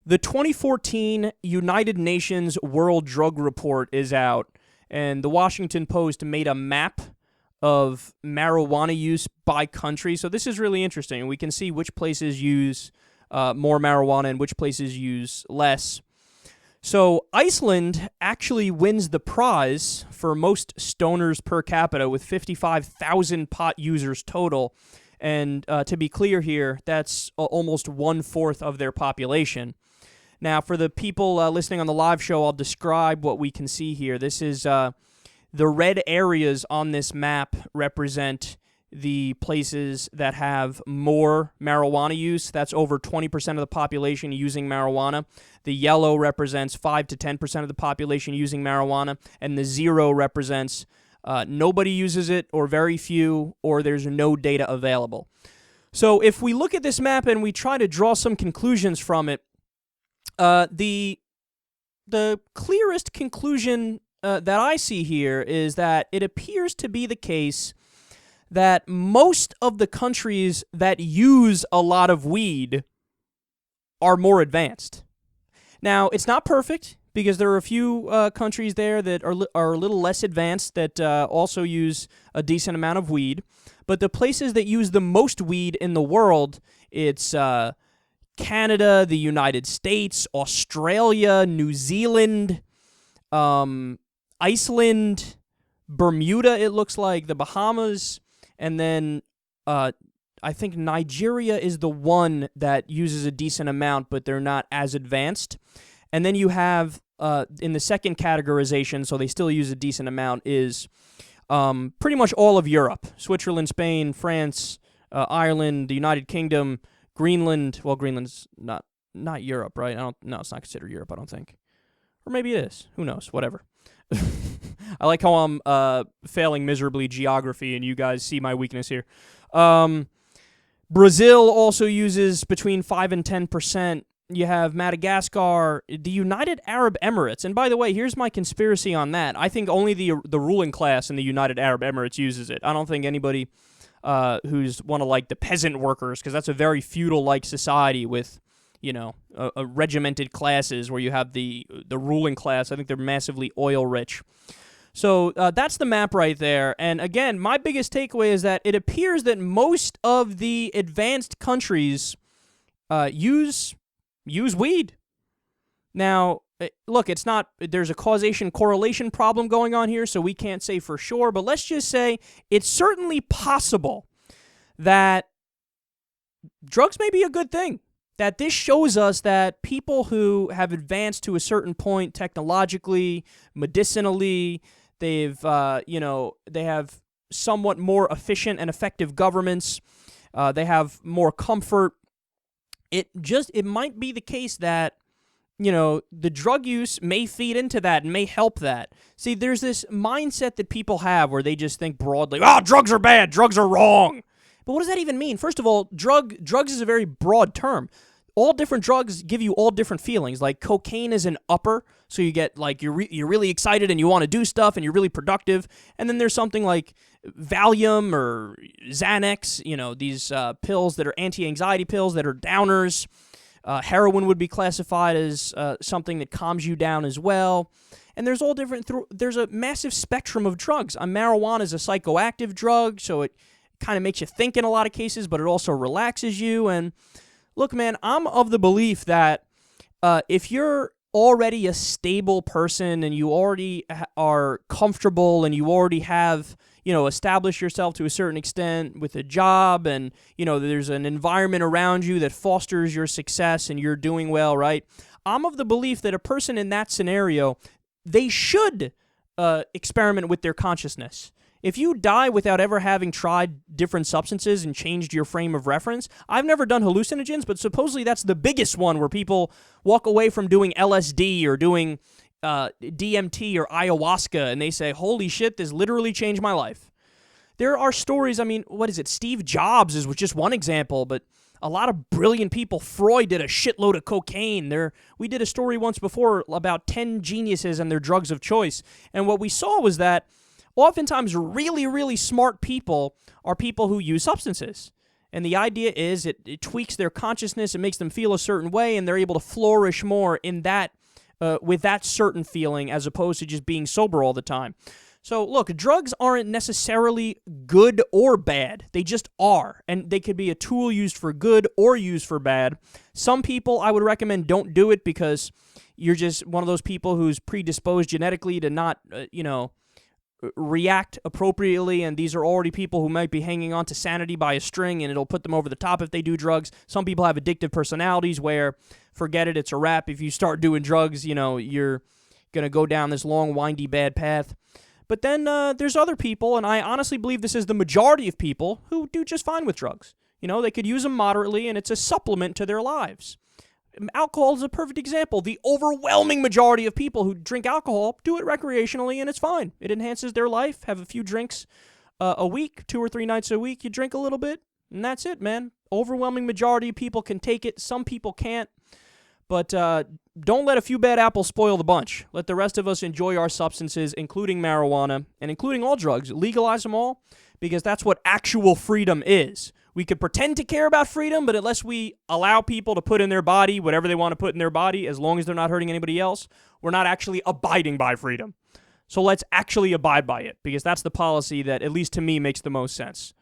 The 2014 United Nations World Drug Report is out, and the Washington Post made a map of marijuana use by country. So this is really interesting. We can see which places use more marijuana and which places use less. So Iceland actually wins the prize for most stoners per capita with 55,000 pot users total. And to be clear here, that's almost 1/4 of their population. Now, for the people listening on the live show, I'll describe what we can see here. This is the red areas on this map represent the places that have more marijuana use. That's over 20% of the population using marijuana. The yellow represents 5 to 10% of the population using marijuana, and the 0 represents nobody uses it, or very few, or there's no data available. So if we look at this map and we try to draw some conclusions from it, the clearest conclusion that I see here is that it appears to be the case that most of the countries that use a lot of weed are more advanced. Now, it's not perfect, because there are a few countries there that are a little less advanced that also use a decent amount of weed. But the places that use the most weed in the world, it's Canada, the United States, Australia, New Zealand, Iceland, Bermuda, it looks like, the Bahamas, and then I think Nigeria is the one that uses a decent amount, but they're not as advanced. And then you have, in the second categorization, so they still use a decent amount, is pretty much all of Europe. Switzerland, Spain, France, Ireland, the United Kingdom, Greenland. Well, Greenland's not Europe, right? No, it's not considered Europe, I don't think. Or maybe it is. Who knows? Whatever. I like how I'm failing miserably geography, and you guys see my weakness here. Brazil also uses between 5 and 10%. You have Madagascar, the United Arab Emirates. And by the way, here's my conspiracy on that. I think only the ruling class in the United Arab Emirates uses it. I don't think anybody who's one of like the peasant workers, because that's a very feudal-like society with, you know, a regimented classes where you have the ruling class. I think they're massively oil-rich. So that's the map right there. And again, my biggest takeaway is that it appears that most of the advanced countries use weed. Now, look, it's not, there's a causation-correlation problem going on here, so we can't say for sure, but let's just say it's certainly possible that drugs may be a good thing. That this shows us that people who have advanced to a certain point technologically, medicinally, they have somewhat more efficient and effective governments. They have more comfort. It might be the case that, you know, the drug use may feed into that and may help that. See, there's this mindset that people have where they just think broadly, drugs are bad, drugs are wrong. But what does that even mean? First of all, drugs is a very broad term. All different drugs give you all different feelings. Like cocaine is an upper, so you get like you're really excited and you want to do stuff and you're really productive. And then there's something like Valium or Xanax, you know, these pills that are anti-anxiety pills that are downers. Heroin would be classified as something that calms you down as well. And there's all different. There's a massive spectrum of drugs. Marijuana is a psychoactive drug, so it kind of makes you think in a lot of cases, but it also relaxes you. And look, man, I'm of the belief that if you're already a stable person and you already are comfortable and you already have, you know, established yourself to a certain extent with a job and, you know, there's an environment around you that fosters your success and you're doing well, right? I'm of the belief that a person in that scenario, they should experiment with their consciousness. If you die without ever having tried different substances and changed your frame of reference, I've never done hallucinogens, but supposedly that's the biggest one where people walk away from doing LSD or doing DMT or ayahuasca, and they say, holy shit, this literally changed my life. There are stories, I mean, what is it? Steve Jobs was just one example, but a lot of brilliant people. Freud did a shitload of cocaine. We did a story once before about 10 geniuses and their drugs of choice, and what we saw was that oftentimes really, really smart people are people who use substances. And the idea is it tweaks their consciousness, it makes them feel a certain way, and they're able to flourish more in that with that certain feeling as opposed to just being sober all the time. So look, drugs aren't necessarily good or bad. They just are. And they could be a tool used for good or used for bad. Some people, I would recommend, don't do it because you're just one of those people who's predisposed genetically to not, react appropriately, and these are already people who might be hanging on to sanity by a string, and it'll put them over the top if they do drugs. Some people have addictive personalities where, forget it, it's a wrap. If you start doing drugs, you're going to go down this long, windy, bad path. But then there's other people, and I honestly believe this is the majority of people, who do just fine with drugs. They could use them moderately, and it's a supplement to their lives. Alcohol is a perfect example. The overwhelming majority of people who drink alcohol do it recreationally, and it's fine. It enhances their life. Have a few drinks a week, 2 or 3 nights a week. You drink a little bit, and that's it, man. Overwhelming majority of people can take it. Some people can't. But don't let a few bad apples spoil the bunch. Let the rest of us enjoy our substances, including marijuana, and including all drugs. Legalize them all, because that's what actual freedom is. We could pretend to care about freedom, but unless we allow people to put in their body whatever they want to put in their body, as long as they're not hurting anybody else, we're not actually abiding by freedom. So let's actually abide by it, because that's the policy that, at least to me, makes the most sense.